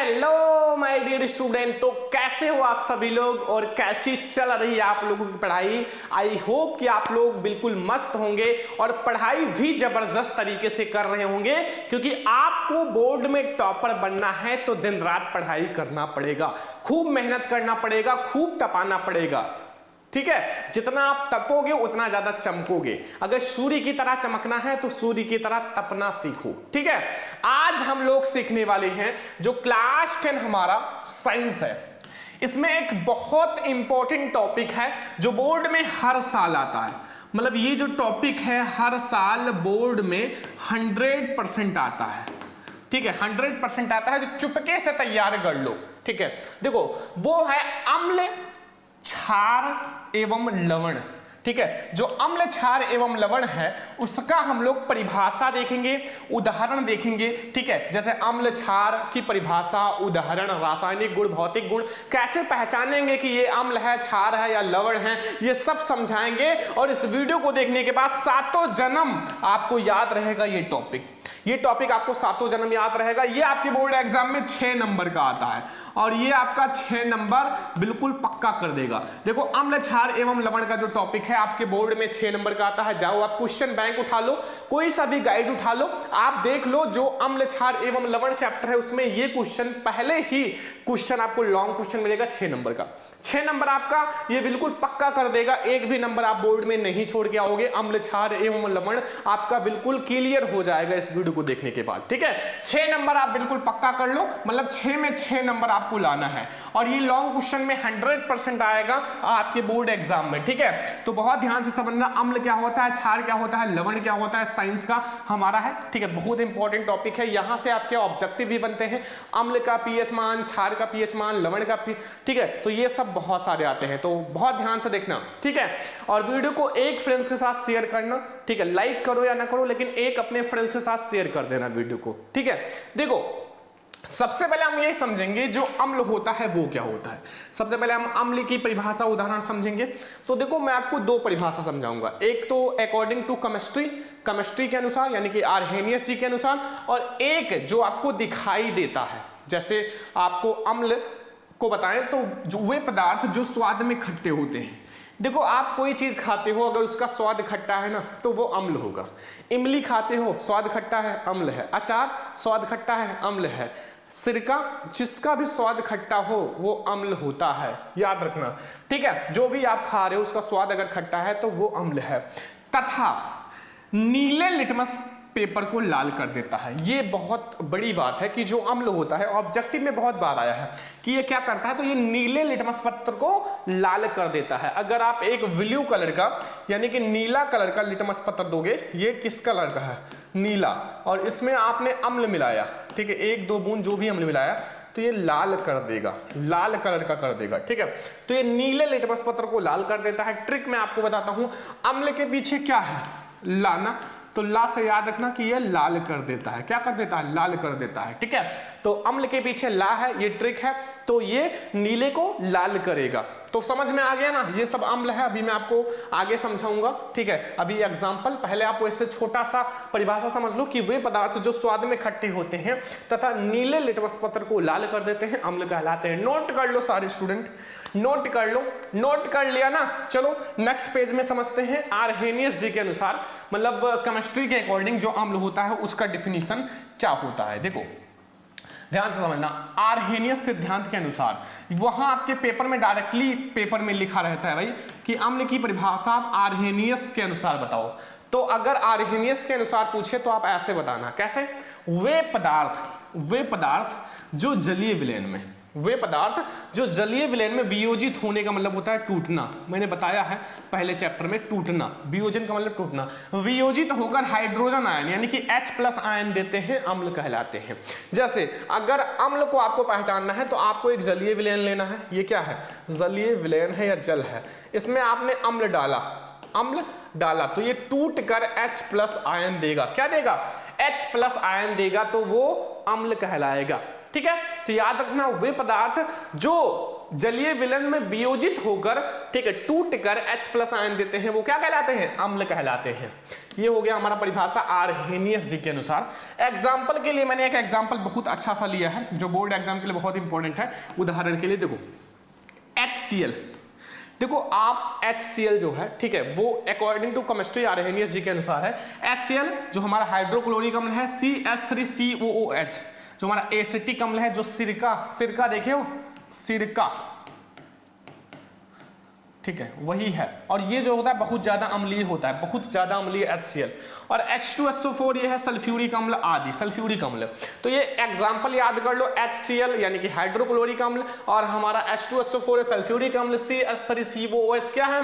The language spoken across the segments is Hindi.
हेलो माय डियर स्टूडेंट, तो कैसे हो आप सभी लोग और कैसी चल रही है आप लोगों की पढ़ाई। आई होप कि आप लोग बिल्कुल मस्त होंगे और पढ़ाई भी जबरदस्त तरीके से कर रहे होंगे, क्योंकि आपको बोर्ड में टॉपर बनना है तो दिन रात पढ़ाई करना पड़ेगा, खूब मेहनत करना पड़ेगा, खूब तपाना पड़ेगा। ठीक है, जितना आप तपोगे उतना ज्यादा चमकोगे। अगर सूर्य की तरह चमकना है तो सूर्य की तरह तपना सीखो। ठीक है, आज हम लोग सीखने वाले हैं जो क्लास 10 हमारा साइंस है, इसमें एक बहुत इंपॉर्टेंट टॉपिक है जो बोर्ड में हर साल आता है। मतलब ये जो टॉपिक है हर साल बोर्ड में 100% आता है। ठीक है, 100% आता है, जो चुपके से तैयार कर लो। ठीक है, देखो वो है अम्ल, क्षार एवं लवण। ठीक है, जो अम्ल, क्षार एवं लवण है उसका हम लोग परिभाषा देखेंगे, उदाहरण देखेंगे। ठीक है, जैसे अम्ल क्षार की परिभाषा, उदाहरण, रासायनिक गुण, भौतिक गुण, कैसे पहचानेंगे कि ये अम्ल है, क्षार है या लवण है, ये सब समझाएंगे। और इस वीडियो को देखने के बाद सातों जन्म आपको याद रहेगा ये टॉपिक। ये टॉपिक आपको सातों जन्म याद रहेगा। ये आपके बोर्ड एग्जाम में 6 नंबर का आता है और ये आपका 6 नंबर बिल्कुल पक्का कर देगा। देखो अम्ल, क्षार एवं लवण का जो टॉपिक है आपके बोर्ड में 6 नंबर का आता है। जाओ आप क्वेश्चन बैंक उठा लो, कोई सा भी गाइड उठा लो, आप देख लो जो अम्ल, क्षार एवं लवण चैप्टर है उसमें ये क्वेश्चन पहले ही क्वेश्चन आपको लॉन्ग क्वेश्चन मिलेगा 6 नंबर का। 6 नंबर आपका ये बिल्कुल पक्का कर देगा, एक भी नंबर आप बोर्ड में नहीं छोड़ के आओगे। अम्ल, क्षार एवं लवण आपका बिल्कुल क्लियर हो जाएगा इस वीडियो को देखने के बाद। ठीक है, 6 नंबर आप बिल्कुल पक्का कर लो, मतलब 6 में 6 नंबर आपको लाना है और ये लॉन्ग क्वेश्चन में 100% आएगा आपके बोर्ड एग्जाम में। ठीक है, तो बहुत ध्यान से समझना अम्ल क्या होता है, क्षार क्या होता है, लवण क्या होता है, साइंस का हमारा है। ठीक है, बहुत इंपॉर्टेंट टॉपिक है, यहां से आपके ऑब्जेक्टिव भी बनते हैं, अम्ल का पीएच मान, क्षार का पीएच मान, लवण का ठीक है, तो ये सब बहुत सारे आते हैं, तो बहुत ध्यान से देखना। ठीक है, और वीडियो को एक फ्रेंड्स के साथ शेयर करना। ठीक है, लाइक करो या ना करो लेकिन एक अपने फ्रेंड्स के साथ शेयर कर देना वीडियो को। ठीक है, देखो सबसे पहले हम ये समझेंगे जो अम्ल होता है वो क्या होता है। सबसे पहले हम अम्ल की परिभाषा, उदाहरण समझेंगे। तो देखो मैं आपको 2 परिभाषा समझाऊंगा, एक तो अकॉर्डिंग टू केमिस्ट्री के अनुसार यानी कि आर्हेनियस जी के अनुसार, और एक जो आपको दिखाई देता है। जैसे आपको अम्ल को बताएं तो जो वे पदार्थ जो स्वाद में खट्टे होते हैं। देखो आप कोई चीज खाते हो अगर उसका स्वाद खट्टा है ना तो वो अम्ल होगा। इमली खाते हो, स्वाद खट्टा है, अम्ल है। अचार, स्वाद खट्टा है, अम्ल है। सिरका, जिसका भी स्वाद खट्टा हो वो अम्ल होता है, याद रखना। ठीक है, जो भी आप खा रहे हो उसका स्वाद अगर खट्टा है तो वो अम्ल है। तथा नीले लिटमस पेपर को लाल कर देता है। ये बहुत बड़ी बात है कि जो अम्ल होता है, ऑब्जेक्टिव में बहुत बार आया है कि ये क्या करता है, तो ये नीले लिटमस पत्र को लाल कर देता है। अगर आप एक ब्लू कलर का यानी कि नीला कलर का लिटमस पत्र दोगे, ये किस कलर का है, नीला, और इसमें आपने अम्ल मिलाया, ठीक है, 1-2 बूंद जो भी अम्ल मिलाया, तो ये लाल कर देगा, लाल कलर का कर देगा। ठीक है, तो ये नीले लिटमस पत्र को लाल कर देता है। ट्रिक मैं आपको बताता हूं, अम्ल के पीछे क्या है, लाना, तो ला से याद रखना कि ये लाल कर देता है। क्या कर देता है, लाल कर देता है। ठीक है, तो अम्ल के पीछे ला है, ये ट्रिक है, तो ये नीले को लाल करेगा। तो समझ में आ गया ना, ये सब अम्ल है, अभी मैं आपको आगे समझाऊंगा। ठीक है, अभी एग्जांपल, पहले आप इससे छोटा सा परिभाषा समझ लो कि वे पदार्थ जो स्वाद में खट्टे होते हैं तथा नीले लिटमस पत्र को लाल कर देते हैं अम्ल कहलाते हैं। नोट कर लो सारे स्टूडेंट, नोट कर लो। नोट कर लिया ना, चलो नेक्स्ट पेज में समझते हैं। आर्हेनियस जी के अनुसार, मतलब केमिस्ट्री के अकॉर्डिंग जो अम्ल होता है उसका डिफिनीशन क्या होता है। देखो ध्यान से समझना, आर्हेनियस सिद्धांत के अनुसार, वहां आपके पेपर में डायरेक्टली पेपर में लिखा रहता है भाई कि अम्ल की परिभाषा आप आर्हेनियस के अनुसार बताओ। तो अगर आर्हेनियस के अनुसार पूछे तो आप ऐसे बताना, कैसे, वे पदार्थ जो जलीय विलयन में, वे पदार्थ जो जलीय विलयन में वियोजित होने का मतलब होता है टूटना। मैंने बताया है पहले चैप्टर में, टूटना, वियोजन का मतलब टूटना, वियोजित होकर हाइड्रोजन आयन यानी कि H+ आयन देते हैं, अम्ल कहलाते हैं। जैसे अगर अम्ल को आपको पहचानना है तो आपको एक जलीय विलयन लेना है। ये क्या है, जलीय विलयन है या जल है, इसमें आपने अम्ल डाला तो ये टूट कर H+ आयन देगा। क्या देगा, H+ आयन देगा, तो वो अम्ल कहलाएगा। ठीक ठीक है। तो याद रखना वे पदार्थ जो जलीय विलयन में वियोजित होकर, ठीक है, टूटकर H+ आयन देते हैं वो क्या कहलाते हैं? अम्ल कहलाते हैं। ये हो गया हमारा परिभाषा आर्हेनियस जी के अनुसार। एग्जाम्पल के लिए मैंने एक एग्जाम्पल बहुत अच्छा सा लिया है जो बोर्ड एग्जाम के लिए बहुत इंपॉर्टेंट है। उदाहरण के लिए देखो HCl, देखो आप HCl जो है, ठीक है, वो अकॉर्डिंग टू केमिस्ट्री आर्हेनियस जी के अनुसार है। HCl जो हमारा हाइड्रोक्लोरिक अम्ल है, CH3COOH जो हमारा एसिटिक अम्ल है, जो सिरका देखे हो, सिरका, ठीक है, वही है। और ये जो होता है बहुत ज्यादा अम्लीय होता है, बहुत ज्यादा अम्लीय HCl। और H2SO4 ये है सल्फ्यूरिक अम्ल आदि, सल्फ्यूरिक अम्ल। तो ये एग्जांपल याद कर लो, HCl यानी कि हाइड्रोक्लोरिक अम्ल, और हमारा H2SO4 सल्फ्यूरिक अम्ल, CH3COOH क्या है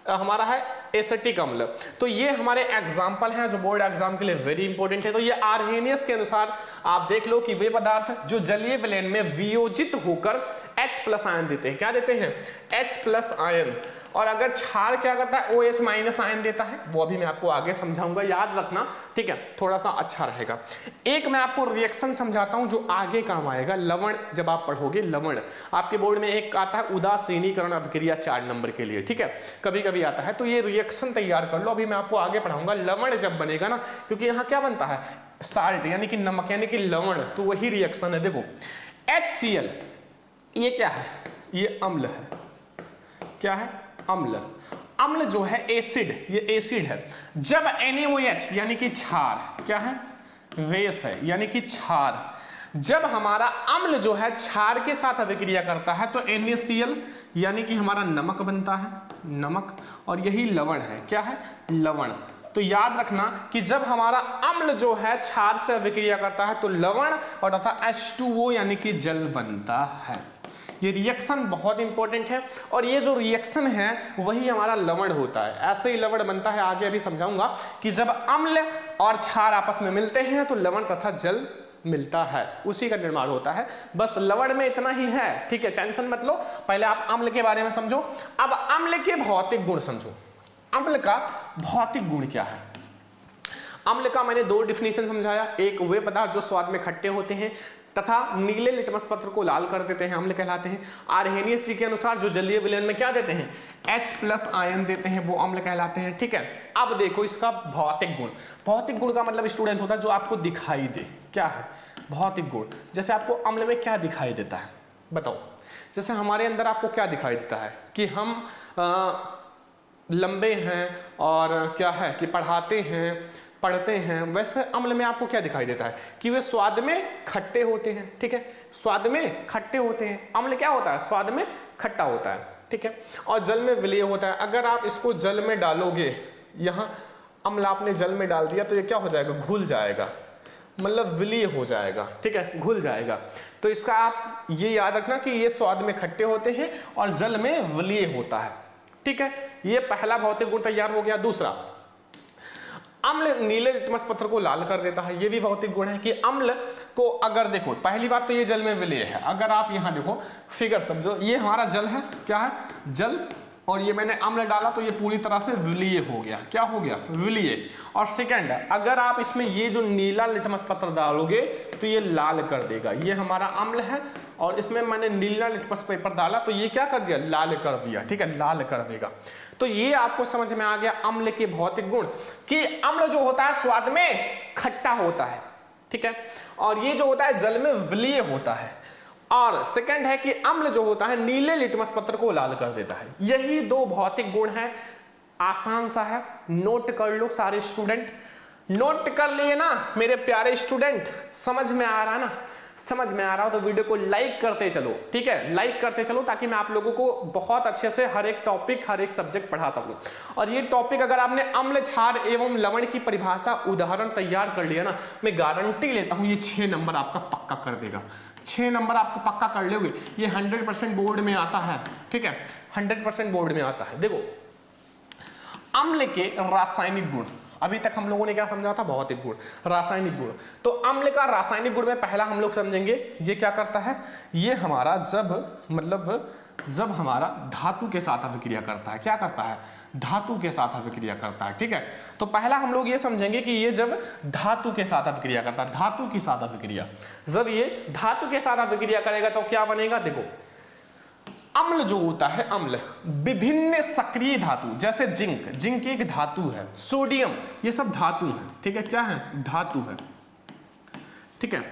हमारा है एसिटिक अम्ल। तो ये हमारे एग्जाम्पल हैं जो बोर्ड एग्जाम के लिए वेरी इंपॉर्टेंट है। तो ये आर्हेनियस के अनुसार आप देख लो कि वे पदार्थ जो जलीय विलयन में वियोजित होकर H+ आयन देते हैं, क्या देते हैं? H+ ion. और अगर क्षार क्या करता है? OH- आयन देता है, वो अभी मैं आपको आगे समझाऊंगा, याद रखना, ठीक है, थोड़ा सा अच्छा रहेगा। एक मैं आपको रिएक्शन समझाता हूं जो आगे काम आएगा, लवण। जब आप पढ़ोगे लवण, आपके बोर्ड में एक आता है उदासीनीकरण अभिक्रिया 4 नंबर के लिए, ठीक है, कभी कभी आता है। तो ये रिएक्शन तैयार कर लो, अभी मैं आपको आगे पढ़ाऊंगा। लवण जब बनेगा ना, क्योंकि यहाँ क्या बनता है? साल्ट यानी कि नमक यानी कि लवण, तो वही रिएक्शन है। देखो HCl ये क्या है? ये अम्ल है। क्या है? अम्ल। अम्ल जो है एसिड, ये एसिड है। जब NaOH यानी कि क्षार, क्या है? वेस है यानी कि क्षार। जब हमारा अम्ल जो है क्षार के साथ अभिक्रिया करता है तो NaCl यानी कि हमारा नमक बनता है, नमक, और यही लवण है। क्या है? लवण। तो याद रखना कि जब हमारा अम्ल जो है क्षार से अभिक्रिया करता है तो लवण और तथा H2O यानी कि जल बनता है। ये रिएक्शन बहुत इंपॉर्टेंट है, और ये जो रिएक्शन है वही हमारा लवण होता है। ऐसे ही लवण बनता है, आगे अभी समझाऊंगा कि जब अम्ल और क्षार आपस में मिलते हैं तो लवण तथा जल मिलता है, उसी का निर्माण होता है। बस लवण में इतना ही है, ठीक है, टेंशन मत लो। पहले आप अम्ल के बारे में समझो, अब अम्ल के भौतिक गुण समझो। अम्ल का भौतिक गुण क्या है? अम्ल का मैंने 2 डिफिनेशन समझाया। एक वे पदार्थ जो स्वाद में खट्टे होते हैं तथा नीले लिटमस पत्र को लाल कर देते हैं, अम्ल कहलाते हैं। आर्हेनियस जी के अनुसार जो जलीय विलयन में क्या देते हैं? H+ आयन देते हैं, वो अम्ल कहलाते हैं, ठीक है। अब देखो इसका भौतिक गुण। भौतिक गुण का मतलब स्टूडेंट होता है जो आपको दिखाई दे। क्या है भौतिक गुण? जैसे आपको अम्ल में क्या दिखाई देता है बताओ? जैसे हमारे अंदर आपको क्या दिखाई देता है कि हम लंबे हैं और क्या है कि पढ़ते हैं। वैसे अम्ल में आपको क्या दिखाई देता है कि वे स्वाद में खट्टे होते हैं, ठीक है, स्वाद में खट्टे होते हैं। अम्ल क्या होता है? स्वाद में खट्टा होता है, ठीक है, और जल में विलीय होता है। अगर आप इसको जल में डालोगे, यहाँ अम्ल आपने जल में डाल दिया तो ये क्या हो जाएगा? घुल जाएगा, मतलब विलीय हो जाएगा, ठीक है, घुल जाएगा। तो इसका आप ये याद रखना कि ये स्वाद में खट्टे होते हैं और जल में विलीय होता है, ठीक है। ये पहला भौतिक गुण तैयार हो गया। दूसरा, अम्ल नीले लिटमस पत्र को लाल कर देता है। ये भी भौतिक गुण है कि अम्ल को अगर देखो, पहली बात तो ये जल में विलीय है। अगर आप यहाँ देखो फिगर समझो, ये हमारा जल है, क्या है? जल, और ये मैंने अम्ल डाला तो ये पूरी तरह से विलीय हो गया। क्या हो गया? विलीय। और सेकंड, अगर आप इसमें ये जो नीला लिटमस पत्र डालोगे तो ये लाल कर देगा। ये हमारा अम्ल है और इसमें मैंने नीला लिटमस पेपर डाला तो ये क्या कर दिया? लाल कर दिया, ठीक है, लाल कर देगा। तो ये आपको समझ में आ गया अम्ल के भौतिक गुण कि अम्ल जो होता है स्वाद में खट्टा होता है, ठीक है, और ये जो होता है जल में विलीय होता है। और सेकंड है कि अम्ल जो होता है नीले लिटमस पत्र को लाल कर देता है। यही 2 भौतिक गुण है। आसान सा है, नोट कर लो सारे स्टूडेंट, नोट कर लिए ना मेरे प्यारे स्टूडेंट? समझ में आ रहा है ना? समझ में आ रहा हो तो वीडियो को लाइक करते चलो, ठीक है, लाइक करते चलो ताकि मैं आप लोगों को बहुत अच्छे से हर एक टॉपिक, हर एक सब्जेक्ट पढ़ा सकूं। और ये टॉपिक अगर आपने अम्ल, क्षार एवं लवण की परिभाषा उदाहरण तैयार कर लिया ना, मैं गारंटी लेता हूं ये 6 नंबर आपका पक्का कर देगा। 6 नंबर आपको पक्का कर लोगे। ये 100% बोर्ड में आता है, ठीक है, 100% बोर्ड में आता है। देखो अम्ल के रासायनिक गुण, अभी तक हम लोगों ने क्या समझा था? भौतिक गुण, रासायनिक गुण। तो अम्ल का रासायनिक गुण में पहला हम लोग समझेंगे, ये क्या करता है? ये हमारा जब मतलब जब हमारा धातु के साथ अभिक्रिया करता है, क्या करता है, धातु के साथ अभिक्रिया करता है। ठीक है, तो पहला हम लोग ये समझेंगे कि ये जब धातु के साथ अभिक्रिया करता है, धातु के साथ अभिक्रिया, जब ये धातु के साथ अभिक्रिया करेगा तो क्या बनेगा, देखो अम्ल जो होता है, अम्ल विभिन्न सक्रिय धातु, जैसे जिंक, जिंक एक धातु है, सोडियम, ये सब धातु है। ठीक है, क्या है, धातु है। ठीक है,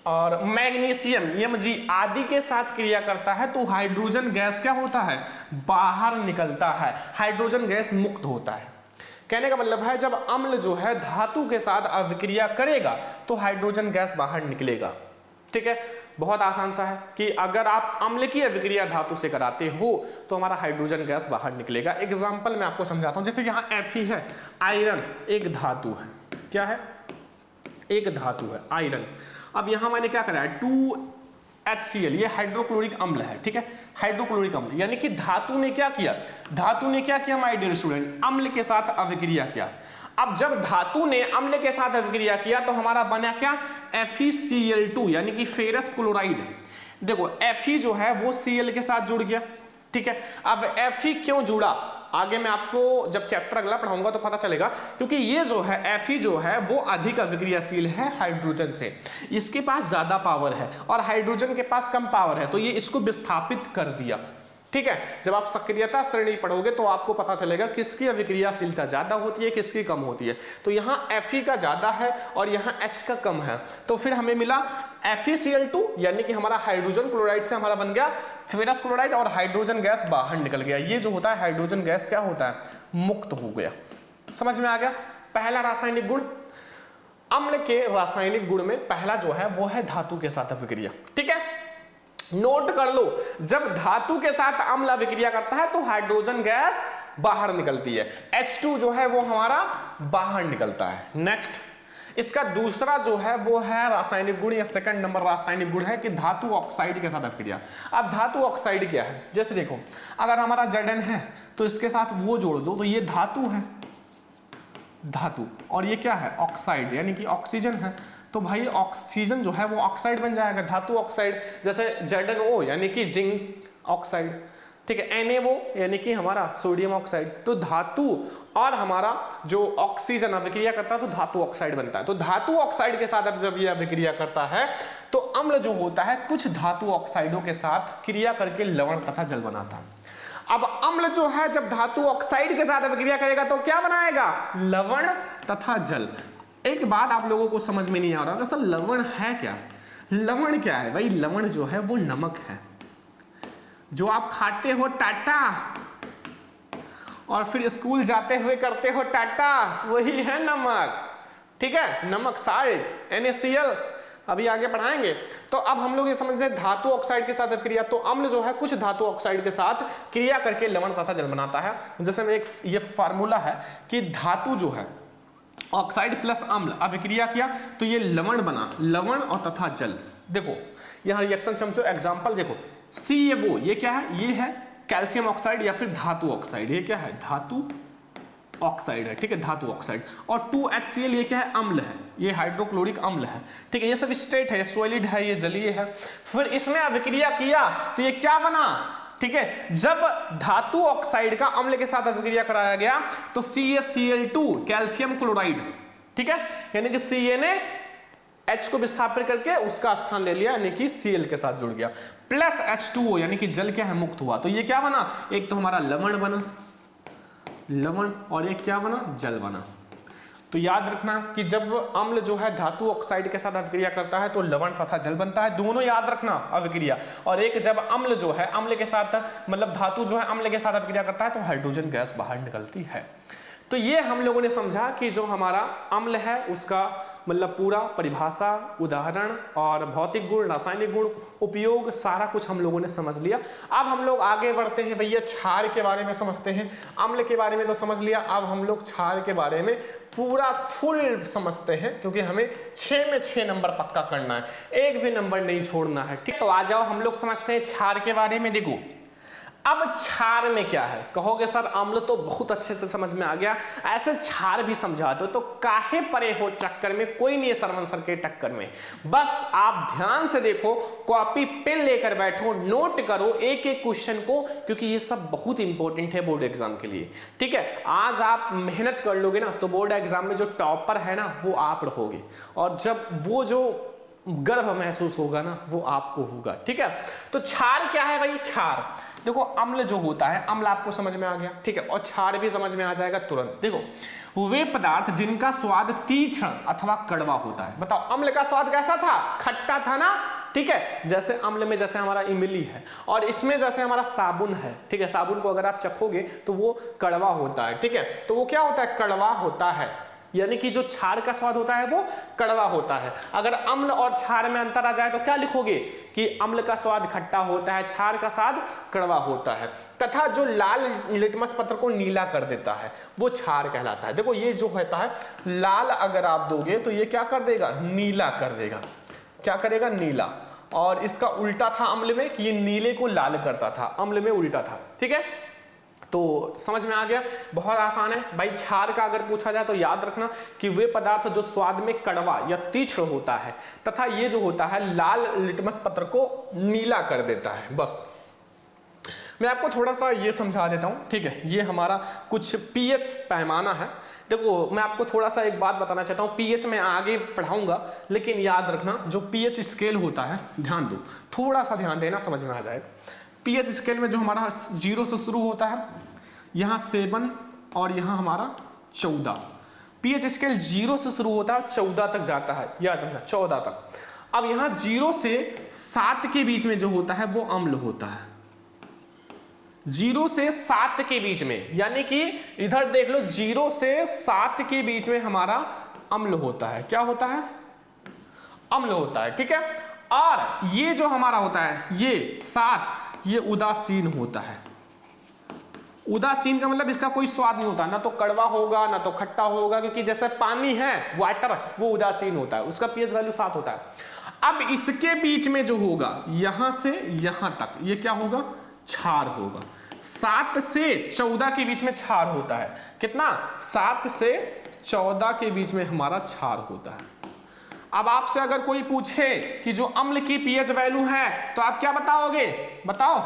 और मैग्नीशियम, Mg आदि के साथ क्रिया करता है तो हाइड्रोजन गैस क्या होता है, बाहर निकलता है, हाइड्रोजन गैस मुक्त होता है। कहने का मतलब है जब अम्ल जो है धातु के साथ अभिक्रिया करेगा तो हाइड्रोजन गैस बाहर निकलेगा। ठीक है, बहुत आसान सा है कि अगर आप अम्ल की अभिक्रिया धातु से कराते हो तो हमारा हाइड्रोजन गैस बाहर निकलेगा। एग्जाम्पल मैं आपको समझाता हूं, जैसे यहाँ Fe है, आयरन एक धातु है, क्या है, एक धातु है आयरन। अब यहां मैंने क्या करा है, 2HCl, ये हाइड्रोक्लोरिक अम्ल है। ठीक है, हाइड्रोक्लोरिक अम्ल, यानी कि धातु ने क्या किया, धातु ने क्या किया माय डियर स्टूडेंट, अम्ल के साथ अभिक्रिया किया। अब जब धातु ने अम्ल के साथ अभिक्रिया किया तो हमारा बना क्या, FeCl2, यानी कि फेरस क्लोराइड। देखो Fe जो है वो Cl के साथ जुड़ गया। ठीक है, अब Fe क्यों जुड़ा, आगे मैं आपको जब चैप्टर अगला पढ़ाऊंगा तो पता चलेगा, क्योंकि ये जो है Fe जो है वो अधिक अभिक्रियाशील है हाइड्रोजन से, इसके पास ज्यादा पावर है और हाइड्रोजन के पास कम पावर है, तो ये इसको विस्थापित कर दिया। ठीक है, जब आप सक्रियता श्रेणी पढ़ोगे तो आपको पता चलेगा किसकी अभिक्रियाशीलता ज्यादा होती है, किसकी कम होती है। तो यहाँ Fe का ज्यादा है और यहाँ H का कम है, तो फिर हमें मिला FeCl2, यानी कि हमारा हाइड्रोजन क्लोराइड से हमारा बन गया फेरस क्लोराइड और हाइड्रोजन गैस बाहर निकल गया। ये जो होता है हाइड्रोजन गैस क्या होता है, मुक्त हो गया। समझ में आ गया। पहला रासायनिक गुण, अम्ल के रासायनिक गुण में पहला जो है वो है धातु के साथ अभिक्रिया। ठीक है, नोट कर लो, जब धातु के साथ अम्ल अभिक्रिया करता है तो हाइड्रोजन गैस बाहर निकलती है, H2 जो है वो हमारा बाहर निकलता है। नेक्स्ट, इसका दूसरा जो है वो है रासायनिक गुण या सेकंड नंबर रासायनिक गुण है कि धातु ऑक्साइड के साथ अभिक्रिया। अब धातु ऑक्साइड क्या है, जैसे देखो अगर हमारा Zn है तो इसके साथ वो जोड़ दो तो ये धातु है, धातु, और ये क्या है, ऑक्साइड, यानी कि ऑक्सीजन है, तो भाई ऑक्सीजन जो है वो ऑक्साइड बन जाएगा, धातु ऑक्साइड। जैसे ZnO यानी कि जिंक ऑक्साइड। ठीक है, NaO यानी कि हमारा सोडियम ऑक्साइड। तो धातु और हमारा जो ऑक्सीजन अभिक्रिया करता है तो धातु ऑक्साइड बनता है। तो धातु ऑक्साइड के साथ जब ये अभिक्रिया करता है तो अम्ल जो होता है कुछ धातु ऑक्साइडों के साथ क्रिया करके लवण तथा जल बनाता है। अब अम्ल जो है जब धातु ऑक्साइड के साथ अभिक्रिया करेगा तो क्या बनाएगा, लवण तथा जल। एक बात आप लोगों को समझ में नहीं आ रहा, असल लवण है क्या, लवण क्या है भाई, लवण जो है वो नमक है, जो आप खाते हो टाटा और फिर स्कूल जाते हुए करते हो टाटा, वही है नमक। ठीक है, नमक साल्ट, NaCl, अभी आगे पढ़ाएंगे। तो अब हम लोग ये समझते हैं धातु ऑक्साइड के साथ अभिक्रिया, तो अम्ल जो है कुछ धातु ऑक्साइड के साथ क्रिया करके लवण तथा जल बनाता है। जैसे में एक ये फार्मूला है कि धातु जो है ऑक्साइड प्लस अम्ल अभिक्रिया किया तो ये लवण बना, लवण और तथा जल। देखो यहाँ रिएक्शन समझो, एग्जांपल देखो, CaO ये क्या है, ये है कैल्शियम ऑक्साइड या फिर धातु ऑक्साइड, ये क्या है, धातु ऑक्साइड है। ठीक है, धातु ऑक्साइड। और 2HCl ये क्या है, अम्ल है, ये हाइड्रोक्लोरिक अम्ल है। ठीक है, ये सब स्टेट है, सॉलिड है, ये जलीय है। फिर इसमें अभिक्रिया किया तो ये क्या बना, ठीक है, जब धातु ऑक्साइड का अम्ल के साथ अभिक्रिया कराया गया तो CaCl2 कैल्शियम क्लोराइड। ठीक है, यानी कि Ca ने H को विस्थापित करके उसका स्थान ले लिया, यानी कि Cl के साथ जुड़ गया, प्लस H2O यानी कि जल क्या है, मुक्त हुआ। तो ये क्या बना, एक तो हमारा लवण बना, लवण, और एक क्या बना, जल बना। तो याद रखना कि जब अम्ल जो है धातु ऑक्साइड के साथ अभिक्रिया करता है तो लवण तथा जल बनता है, दोनों याद रखना अभिक्रिया। और एक जब अम्ल जो है अम्ल के साथ मतलब धातु जो है अम्ल के साथ अभिक्रिया करता है तो हाइड्रोजन गैस बाहर निकलती है। तो ये हम लोगों ने समझा कि जो हमारा अम्ल है उसका मतलब पूरा परिभाषा, उदाहरण और भौतिक गुण, रासायनिक गुण, उपयोग, सारा कुछ हम लोगों ने समझ लिया। अब हम लोग आगे बढ़ते हैं भैया, क्षार के बारे में समझते हैं। अम्ल के बारे में तो समझ लिया, अब हम लोग क्षार के बारे में पूरा फुल समझते हैं, क्योंकि हमें 6 में 6 नंबर पक्का करना है, एक भी नंबर नहीं छोड़ना है। ठीक, तो आ जाओ हम लोग समझते हैं क्षार के बारे में। देखो अब क्षार में क्या है? कहोगे सर अम्ल तो बहुत अच्छे से समझ में आ गया, ऐसे क्षार भी समझा दो तो काहे परे हो चक्कर में, कोई नहीं है सरवन सर के टक्कर में। बस आप ध्यान से देखो, कॉपी पेन लेकर बैठो, नोट करो एक एक क्वेश्चन को, क्योंकि ये सब बहुत इंपॉर्टेंट है बोर्ड एग्जाम के लिए। ठीक है, आज आप मेहनत कर लोगे ना तो बोर्ड एग्जाम में जो टॉपर है ना वो आप रहोगे, और जब वो जो गर्व महसूस होगा ना वो आपको होगा। ठीक है, तो क्षार क्या है भाई? क्षार देखो, अम्ल जो होता है, अम्ल आपको समझ में आ गया। ठीक है, और क्षार भी समझ में आ जाएगा तुरंत। देखो, वे पदार्थ जिनका स्वाद तीक्ष्ण अथवा कड़वा होता है। बताओ अम्ल का स्वाद कैसा था? खट्टा था ना। ठीक है, जैसे अम्ल में जैसे हमारा इमली है और इसमें जैसे हमारा साबुन है। ठीक है, साबुन को अगर आप चखोगे तो वो कड़वा होता है। ठीक है, तो वो क्या होता है? कड़वा होता है, यानी कि जो क्षार का स्वाद होता है वो कड़वा होता है। अगर अम्ल और क्षार में अंतर आ जाए तो क्या लिखोगे कि अम्ल का स्वाद खट्टा होता है, क्षार का स्वाद कड़वा होता है। तथा जो लाल लिटमस पत्र को नीला कर देता है वो क्षार कहलाता है। देखो, ये जो होता है लाल अगर आप दोगे तो ये क्या कर देगा? नीला कर देगा। क्या करेगा? नीला। और इसका उल्टा था अम्ल में कि ये नीले को लाल करता था, अम्ल में उल्टा था। ठीक है, तो समझ में आ गया, बहुत आसान है भाई। क्षार का अगर पूछा जाए तो याद रखना कि वे पदार्थ जो स्वाद में कड़वा या तीक्ष्ण होता है तथा ये जो होता है लाल लिटमस पत्र को नीला कर देता है। बस मैं आपको थोड़ा सा ये समझा देता हूं। ठीक है, ये हमारा कुछ पीएच पैमाना है। देखो, मैं आपको थोड़ा सा एक बात बताना चाहता हूं, पीएच में आगे पढ़ाऊंगा, लेकिन याद रखना जो पीएच स्केल होता है, ध्यान दो, थोड़ा सा ध्यान देना, समझ में आ जाए। पीएच स्केल में जो हमारा 0 से शुरू होता है, यहाँ 7 और यहाँ हमारा 14। पीएच स्केल 0 से शुरू होता है, 14 तक जाता है, याद रखना 14 तक। अब यहाँ 0 से 7 के बीच में जो होता है वो अम्ल होता है। 0 से 7 के बीच में, यानी कि इधर देख लो, 0 से 7 के बीच में हमारा अम्ल होता है। क्या होता है? अम्ल होता है। ठीक है, और ये जो हमारा होता है ये 7, ये उदासीन होता है। उदासीन का मतलब इसका कोई स्वाद नहीं होता, ना तो कड़वा होगा ना तो खट्टा होगा, क्योंकि जैसे पानी है वाटर, वो उदासीन होता है, उसका पीएच वैल्यू 7 होता है। अब इसके बीच में जो होगा यहां से यहां तक, ये क्या होगा? क्षार होगा। 7 से 14 के बीच में क्षार होता है। कितना? 7 से 14 के बीच में हमारा क्षार होता है। अब आपसे अगर कोई पूछे कि जो अम्ल की पीएच वैल्यू है तो आप क्या बताओगे? बताओ,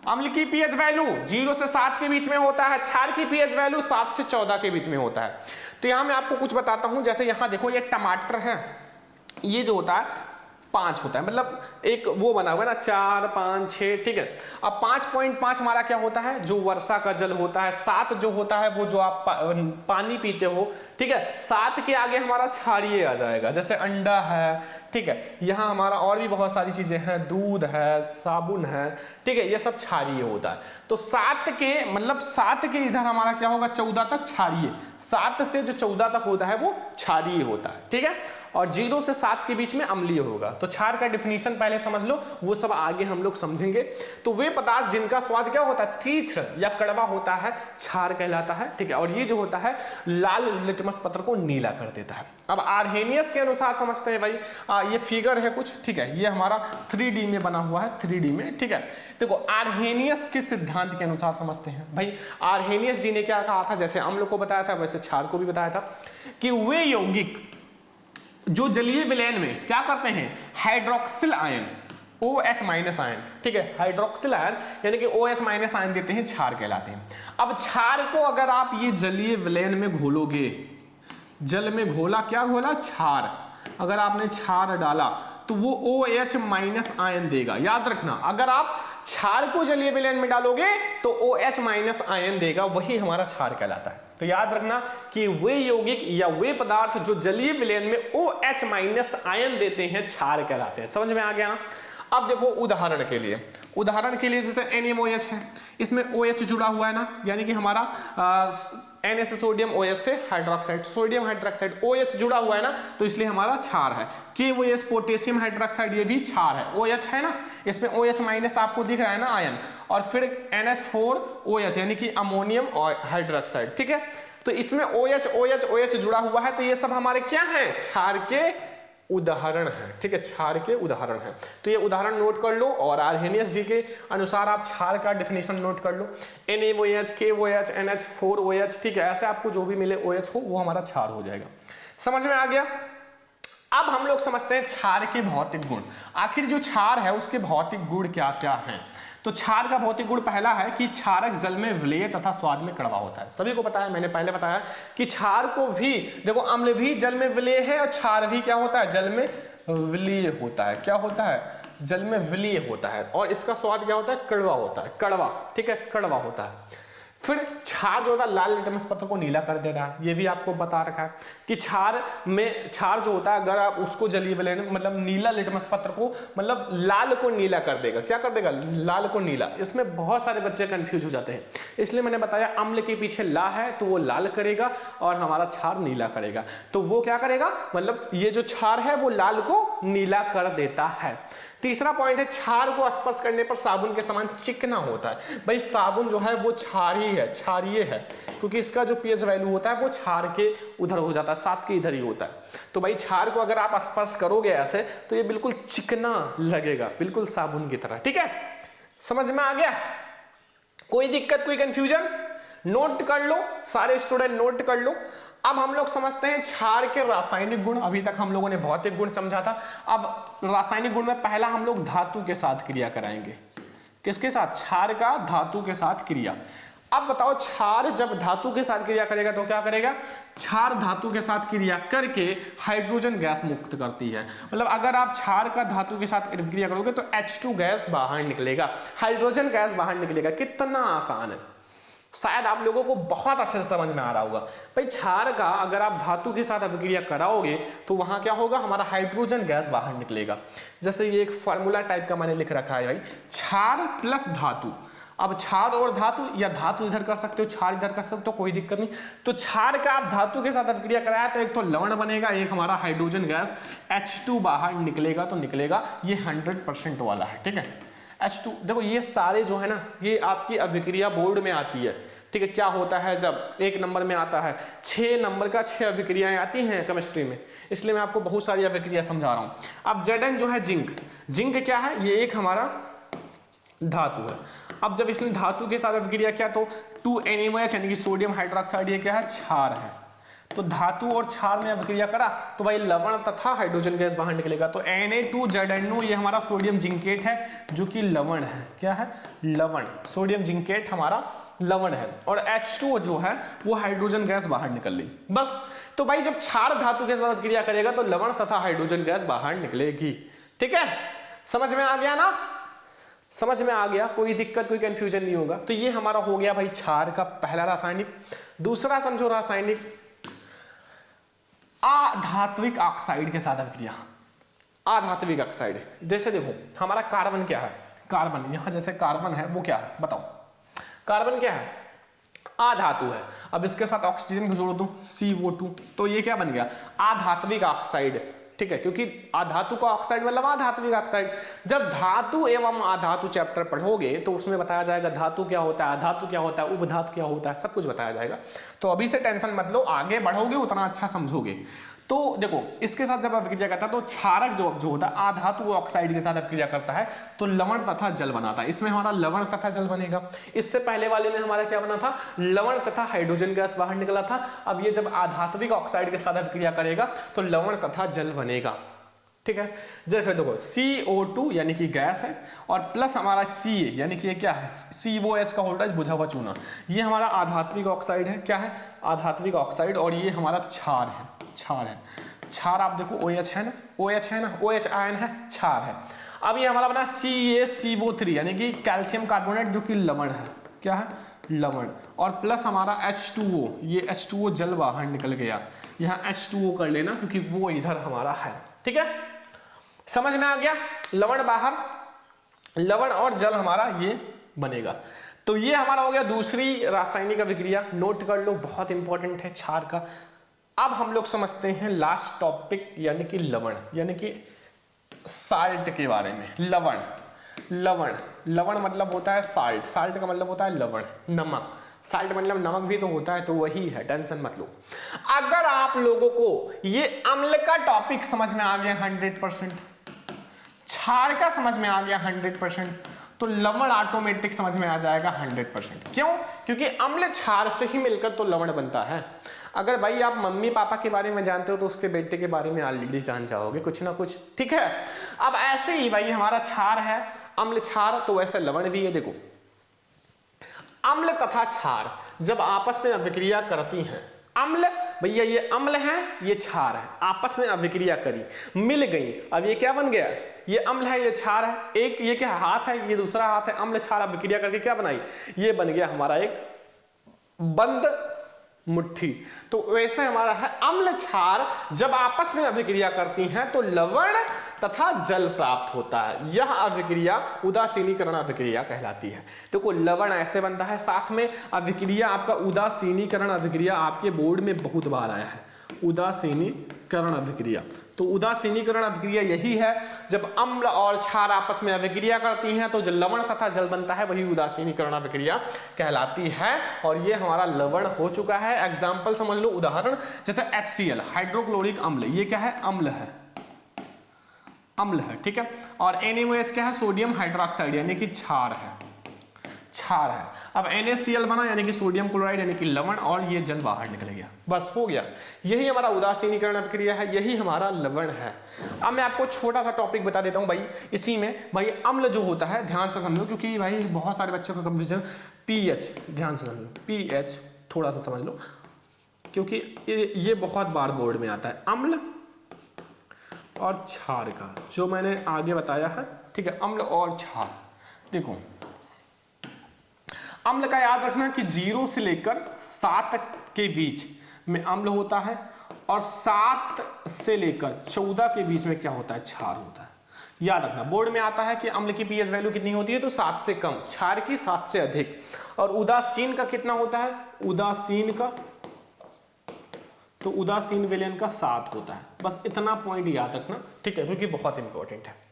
अम्ल की पीएच वैल्यू 0 से 7 के बीच में होता है, क्षार की पीएच वैल्यू 7 से 14 के बीच में होता है। तो यहां मैं आपको कुछ बताता हूं, जैसे यहां देखो, ये टमाटर है, ये जो होता है 5 होता है, मतलब एक वो बना हुआ है ना 4, 5, 6। ठीक है, अब 5.5 हमारा क्या होता है? जो वर्षा का जल होता है। 7 जो होता है वो जो आप पानी पीते हो। ठीक है, 7 के आगे हमारा क्षारीय आ जाएगा, जैसे अंडा है। ठीक है, यहाँ हमारा और भी बहुत सारी चीजें हैं, दूध है, साबुन है। ठीक है, ये सब क्षारीय होता है। तो 7 के मतलब 7 के इधर हमारा क्या होगा? 14 तक क्षारीय। 7 से जो 14 तक होता है वो क्षारीय होता है। ठीक है, और 0 से 7 के बीच में अम्लीय होगा। तो क्षार का डिफिनीशन पहले समझ लो, वो सब आगे हम लोग समझेंगे। तो वे पदार्थ जिनका स्वाद क्या होता है? तीक्ष्ण या कड़वा होता है, क्षार कहलाता है। ठीक है, और ये जो होता है लाल लिटमस पत्र को नीला कर देता है। अब आर्हेनियस के अनुसार समझते हैं भाई। ये फिगर है कुछ। ठीक है, ये हमारा 3D में बना हुआ है, 3D में। ठीक है, देखो आर्हेनियस के सिद्धांत के अनुसार समझते हैं भाई। आर्हेनियस जी ने क्या कहा था? जैसे अम्ल को बताया था वैसे क्षार को भी बताया था कि वे यौगिक जो जलीय विलयन में क्या करते हैं? Hydroxyl ion, OH minus ion. ठीक है, हाइड्रोक्सिल आयन यानी कि OH माइनस आयन देते हैं, क्षार कहलाते हैं। अब क्षार को अगर आप ये जलीय विलयन में घोलोगे, जल में घोला, क्या घोला? क्षार। अगर आपने क्षार डाला तो वो OH माइनस आयन देगा। याद रखना, अगर आप क्षार को जलीय विलयन में डालोगे तो OH माइनस आयन देगा, वही हमारा क्षार कहलाता है। तो याद रखना कि वे यौगिक या वे पदार्थ जो जलीय विलयन में OH माइनस आयन देते हैं, क्षार कहलाते हैं। समझ में आ गया ना? अब देखो उदाहरण के लिए जैसे NaOH है, इसमें OH जुड़ा हुआ है ना, यानी कि हमारा Na से सोडियम, OH से हाइड्रोक्साइड, सोडियम हाइड्रोक्साइड, OH जुड़ा हुआ है ना, तो इसलिए हमारा क्षार है। KOH पोटेशियम हाइड्रोक्साइड, ये भी क्षार है। OH है ना, इसमें OH माइनस आपको दिख रहा है ना आयन, और फिर NH4OH यानी कि अमोनियम और हाइड्रोक्साइड। ठीक है, तो इसमें OH जुड़ा हुआ है, तो ये सब हमारे क्या है? क्षार के उदाहरण है, ठीक है, क्षार के उदाहरण है। तो ये उदाहरण नोट कर लो और आर्हेनियस जी के अनुसार आप क्षार का डेफिनेशन नोट कर लो, NaOH, KOH, NH4OH, ठीक है, ऐसे आपको जो भी मिले OH हो वो हमारा क्षार हो जाएगा। समझ में आ गया। अब हम लोग समझते हैं क्षार के भौतिक गुण। आखिर जो क्षार है उसके भौतिक गुण क्या क्या हैं। तो क्षार का भौतिक गुण पहला है कि क्षारक जल में विलेय तथा स्वाद में कड़वा होता है। सभी को पता है, मैंने पहले बताया कि क्षार को भी देखो, अम्ल भी जल में विलेय है और क्षार भी क्या होता है, जल में विलीय होता है। क्या होता है, जल में विलीय होता है। और इसका स्वाद क्या होता है, कड़वा होता है, कड़वा, ठीक है, कड़वा होता है। फिर क्षार जो होता है लाल लिटमस पत्र को नीला कर दे रहा है, ये भी आपको बता रखा है कि क्षार जो होता है अगर आप उसको जलीय विलेय मतलब नीला लिटमस पत्र को मतलब लाल को नीला कर देगा। क्या कर देगा, लाल को नीला। इसमें बहुत सारे बच्चे कंफ्यूज हो जाते हैं, इसलिए मैंने बताया अम्ल के पीछे ला है तो वो लाल करेगा और हमारा क्षार नीला करेगा। तो वो क्या करेगा, मतलब ये जो क्षार है वो लाल को नीला कर देता है। तीसरा पॉइंट है क्षार को स्पर्श करने पर साबुन के समान चिकना होता है। भाई साबुन जो है वो क्षारीय है, क्षारीय है, क्योंकि इसका जो pH वैल्यू होता है वो क्षार के उधर हो जाता है, 7 के इधर ही होता है। तो भाई क्षार को अगर आप स्पर्श करोगे ऐसे तो ये बिल्कुल चिकना लगेगा, बिल्कुल साबुन की तरह, ठीक है। समझ में आ गया, कोई दिक्कत, कोई कंफ्यूजन? नोट कर लो, सारे स्टूडेंट नोट कर लो। अब हम लोग समझते हैं क्षार के रासायनिक गुण। अभी तक हम लोगों ने भौतिक गुण समझा था, अब रासायनिक गुण में पहला हम लोग धातु के साथ क्रिया कराएंगे। किसके साथ, क्षार का धातु के साथ क्रिया। अब बताओ क्षार जब धातु के साथ क्रिया करेगा तो क्या करेगा, क्षार धातु के साथ क्रिया करके हाइड्रोजन गैस मुक्त करती है। मतलब अगर आप क्षार का धातु के साथ क्रिया करोगे तो H2 गैस बाहर निकलेगा, हाइड्रोजन गैस बाहर निकलेगा। कितना आसान है, शायद आप लोगों को बहुत अच्छे से समझ में आ रहा होगा। भाई क्षार का अगर आप धातु के साथ अभिक्रिया कराओगे तो वहां क्या होगा, हमारा हाइड्रोजन गैस बाहर निकलेगा। जैसे ये एक फॉर्मूला टाइप का मैंने लिख रखा है भाई, क्षार प्लस धातु। अब क्षार और धातु, या धातु इधर कर सकते हो क्षार इधर कर सकते हो, तो कोई दिक्कत नहीं। तो क्षार का आप धातु के साथ अभिक्रिया कराया तो एक तो लवण बनेगा, एक हमारा हाइड्रोजन गैस H2 बाहर निकलेगा। तो निकलेगा ये 100% वाला है, ठीक है। H2 देखो ये सारे जो है ना ये आपकी अभिक्रिया बोर्ड में आती है, ठीक है। क्या होता है जब 1 नंबर में आता है, 6 नंबर का 6 अभिक्रियाएं आती हैं केमिस्ट्री में, इसलिए मैं आपको बहुत सारी अभिक्रिया समझा रहा हूं। अब Zn जो है जिंक, जिंक क्या है, ये एक हमारा धातु है। अब जब इसने धातु के साथ अभिक्रिया किया तो 2NaOH यानी कि सोडियम हाइड्रोक्साइड, ये क्या है, क्षार है। तो धातु और क्षार में अभिक्रिया करा तो भाई लवण तथा हाइड्रोजन गैस बाहर निकलेगा। तो Na2ZnO ये हमारा सोडियम जिंकेट है जो कि लवण है। क्या है, लवण, सोडियम जिंकेट हमारा लवण है। और H2O जो है वो हाइड्रोजन गैस बाहर निकल ली, बस। तो भाई जब क्षार धातु के साथ क्रिया करेगा तो लवण तथा हाइड्रोजन गैस बाहर निकलेगी, ठीक है। समझ में आ गया ना, समझ में आ गया, कोई दिक्कत कोई कंफ्यूजन नहीं होगा। तो ये हमारा हो गया भाई क्षार का पहला रासायनिक। दूसरा समझो रासायनिक, अधात्विक ऑक्साइड के साथ अभिक्रिया। अधात्विक ऑक्साइड, जैसे देखो हमारा कार्बन क्या है, कार्बन यहां जैसे कार्बन है वो क्या है बताओ, कार्बन क्या है, अधातु है। अब इसके साथ ऑक्सीजन जोड़ दो CO2, तो ये क्या बन गया, अधात्विक ऑक्साइड, ठीक है। क्योंकि अधातु का ऑक्साइड मतलब अधात्विक ऑक्साइड। जब धातु एवं अधातु चैप्टर पढ़ोगे तो उसमें बताया जाएगा धातु क्या होता है, अधातु क्या होता है, उपधातु क्या होता है, सब कुछ बताया जाएगा। तो अभी से टेंशन मत लो, आगे बढ़ोगे उतना अच्छा समझोगे। तो देखो इसके साथ जब अभिक्रिया करता है तो क्षारक जो होता है अधातु ऑक्साइड के साथ अभिक्रिया करता है तो लवण तथा जल बनाता है। इसमें हमारा लवण तथा जल बनेगा। इससे पहले वाले में हमारा क्या बना था, लवण तथा हाइड्रोजन गैस बाहर निकला था। अब ये जब अधात्विक ऑक्साइड के साथ अभिक्रिया करेगा तो लवण तथा जल बनेगा, ठीक है। जैसे देखो CO2 यानी कि गैस है और प्लस हमारा Ca यानी कि ये क्या है, COH का वोल्टेज बुझा हुआ चूना, ये हमारा आधात्विक ऑक्साइड है। क्या है, आधात्विक ऑक्साइड। और ये हमारा क्षार है, क्षार है। क्षार आप देखो OH है ना, OH है ना, OH आयन है, क्षार है। अब ये हमारा बना CaCO3 यानी कि कैल्शियम कार्बोनेट जो कि लवण है। क्या है, लवण। और प्लस हमारा H2O, ये H2O जल बाहर निकल गया, यहाँ H2O कर लेना क्योंकि वो इधर हमारा है, ठीक है। समझ में आ गया, लवण बाहर, लवण और जल हमारा ये बनेगा। तो ये हमारा हो गया दूसरी रासायनिक अभिक्रिया, नोट कर लो, बहुत इंपॉर्टेंट है क्षार का। अब हम लोग समझते हैं लास्ट टॉपिक यानी कि लवण, यानी कि साल्ट के बारे में। लवण, लवण, लवण मतलब होता है साल्ट, साल्ट का मतलब होता है लवण, नमक, साल्ट मतलब नमक भी तो होता है, तो वही है, टेंशन मत लो। अगर आप लोगों को ये अम्ल का टॉपिक समझ में आ गया 100%, क्षार का समझ में आ गया 100%, तो लवण ऑटोमेटिक समझ में आ जाएगा 100%। क्यों? क्योंकि अम्ल क्षार से ही मिलकर तो लवण बनता है। अगर भाई आप मम्मी पापा के बारे में जानते हो तो उसके बेटे के बारे में ऑलरेडी जान जाओगे कुछ ना कुछ, ठीक है। अब ऐसे ही भाई हमारा क्षार है, अम्ल क्षार, तो वैसे लवण भी है। देखो अम्ल तथा क्षार जब आपस में अभिक्रिया करती हैं, अम्ल भैया ये अम्ल है, ये क्षार है, आपस में अभिक्रिया करी, मिल गई, अब ये क्या बन गया, ये अम्ल है, ये क्षार है। एक ये क्या हाथ है, ये दूसरा हाथ है, अम्ल क्षार अभिक्रिया करके क्या बनाई, ये बन गया हमारा एक बंद मुट्ठी। तो वैसे हमारा है अम्ल क्षार जब आपस में अभिक्रिया करती हैं तो लवण तथा जल प्राप्त होता है। यह अभिक्रिया उदासीनीकरण अभिक्रिया कहलाती है। देखो लवण ऐसे बनता है, साथ में अभिक्रिया आपका उदासीनीकरण अभिक्रिया आपके बोर्ड में बहुत बार आया है, उदासीनीकरण अभिक्रिया। तो उदासीनीकरण अभिक्रिया यही है जब अम्ल और क्षार आपस में अभिक्रिया करती हैं तो जो लवण तथा जल बनता है वही उदासीनीकरण अभिक्रिया कहलाती है। और ये हमारा लवण हो चुका है। एग्जाम्पल समझ लो, उदाहरण जैसे HCl हाइड्रोक्लोरिक अम्ल, ये क्या है, अम्ल है, अम्ल है, ठीक है। और NaOH क्या है, सोडियम हाइड्रोक्साइड यानी कि क्षार है, क्षार है। अब NaCl बना यानी कि सोडियम क्लोराइड यानी कि लवण, और ये जल बाहर निकल गया, बस हो गया। यही हमारा उदासीनीकरण अभिक्रिया है, यही हमारा लवण है। अब मैं आपको छोटा सा टॉपिक बता देता हूं भाई, इसी में भाई अम्ल जो होता है ध्यान से समझो, क्योंकि भाई बहुत सारे बच्चों का कंफ्यूजन, pH ध्यान से समझो, pH थोड़ा सा समझ लो, क्योंकि ये बहुत बार बोर्ड में आता है, अम्ल और क्षार का जो मैंने आगे बताया है, ठीक है, अम्ल और क्षार। देखो अम्ल का याद रखना कि 0 से लेकर 7 के बीच में अम्ल होता है, और 7 से लेकर 14 के बीच में क्या होता है, क्षार होता है। याद रखना, बोर्ड में आता है कि अम्ल की pH वैल्यू कितनी होती है, तो 7 से कम, क्षार की 7 से अधिक, और उदासीन का कितना होता है, उदासीन का, तो उदासीन विलयन का 7 होता है। बस इतना पॉइंट याद रखना, ठीक है, क्योंकि बहुत इंपॉर्टेंट है।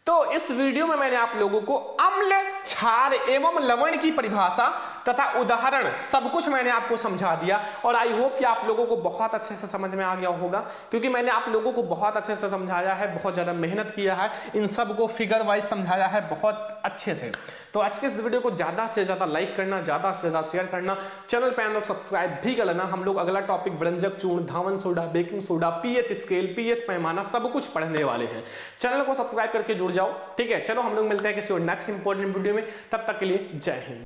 तो इस वीडियो में मैंने आप लोगों को अम्ल, क्षार एवं लवण की परिभाषा तथा उदाहरण सब कुछ मैंने आपको समझा दिया, और आई होप कि आप लोगों को बहुत अच्छे से समझ में आ गया होगा, क्योंकि मैंने आप लोगों को बहुत अच्छे से समझाया है, बहुत ज्यादा मेहनत किया है, इन सब को फिगर वाइज समझाया है बहुत अच्छे से। तो आज के इस वीडियो को ज्यादा से ज्यादा लाइक करना, ज्यादा से ज्यादा शेयर करना, चैनल पे आना, सब्सक्राइब भी कर लेना। हम लोग अगला टॉपिक व्यंजक चूर्ण, धावन soda, baking soda, pH scale, pH पैमाना सब कुछ पढ़ने वाले हैं। चैनल को सब्सक्राइब करके जुड़ जाओ, ठीक है। चलो हम लोग मिलते हैं किसी और नेक्स्ट इंपॉर्टेंट वीडियो में, तब तक के लिए जय हिंद।